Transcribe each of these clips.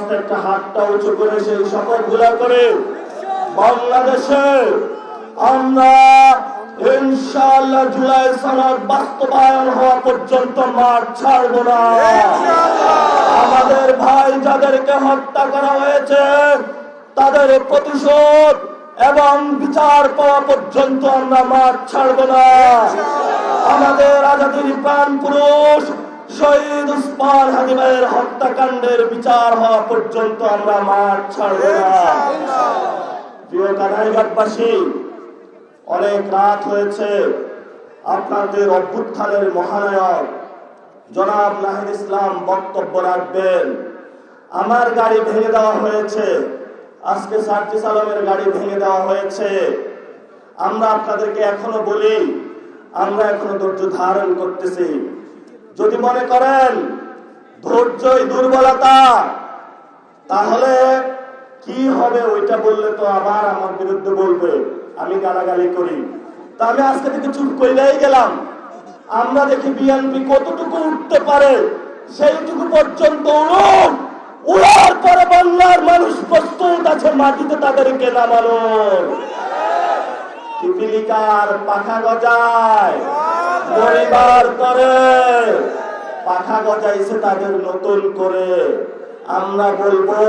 আস্তে একটা হাতটা উঁচু করে সেই শপথ গুলা করে বাংলাদেশে আমরা ইনশাআল্লাহ জুলাই সনদ বাস্তবায়ন হওয়া পর্যন্ত মাঠ ছাড়ব না। আমাদের ভাই যাদেরকে হত্যা করা হয়েছে তাদের প্রতিশোধ এবং বিচার পাওয়া পর্যন্ত আমরা মাঠ ছাড়ব না। আমাদের আজাদীর প্রাণ পুরুষ শহীদ উসমান হাদি ভাইয়ের হত্যাকাণ্ডের বিচার হওয়া পর্যন্ত আমরা মাঠ ছাড়ব না। প্রিয় কানাইঘাটবাসী, অনেক রাত হয়েছে। আপনাদের অভ্যুত্থানের মহানায়ক জনাব নাহিদ ইসলাম বক্তব্য রাখবেন। আমার গাড়ি ভেঙে দেওয়া হয়েছে, আজকে সার্জিস আলমের গাড়ি ভেঙে দেওয়া হয়েছে। আমরা আপনাদেরকে এখনো বলি, আমরা এখনো ধৈর্য ধারণ করতেছি। যদি মনে করেন ধৈর্যই দুর্বলতা, তাহলে কি হবে ওইটা বললে তো আবার আমার বিরুদ্ধে বলবে আমি গালাগালি করি। তা আমি আজকে থেকে চুপ কইলেই গেলাম। আমরা দেখি বিএনপি কতটুকু উঠতে পারে, সেইটুকু পর্যন্ত উড়ুক। উড়ার পরে বাংলার মানুষ প্রস্তুত আছে মাটিতে তাদেরকে নামানোর। পিপিলিকার পাখা গজায়, পরিবার করে পাখা গজাইছে তাদের নতুন করে। আমরা বলবো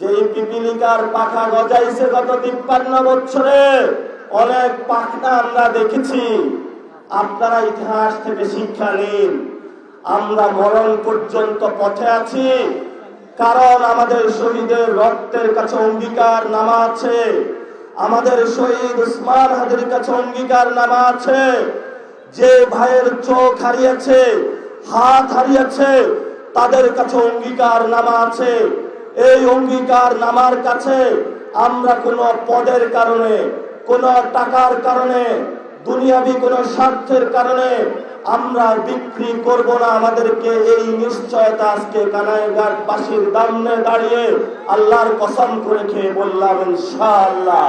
যে পিপিলিকার পাখা গজাইছে গত 53 বছরে, অনেক পাখনা আমরা দেখেছি। আপনারা ইতিহাস থেকে শিক্ষা নিন। আমরা মরণ পর্যন্ত পথে আছি, কারণ আমাদের শহীদের রক্তের কাছে অঙ্গীকার নামা আছে। আমাদের শহীদ উসমান হাদির কাছে অঙ্গীকার নামা আছে। যে ভাইয়ের চোখ হারিয়েছে, হাত হারিয়েছে, তাদের কাছে অঙ্গীকার নামা আছে। এই অঙ্গীকার নামার কাছে আমরা কোনো পদের কারণে, কোনো টাকার কারণে, দুনিয়াবি কোনো স্বার্থের কারণে আমরা বিক্রি করব না। আমাদেরকে এই নিশ্চয়তা আজকে কানাইঘাটবাসীর সামনে দাঁড়িয়ে আল্লাহর কসম করে খেয়ে বললাম ইনশাআল্লাহ।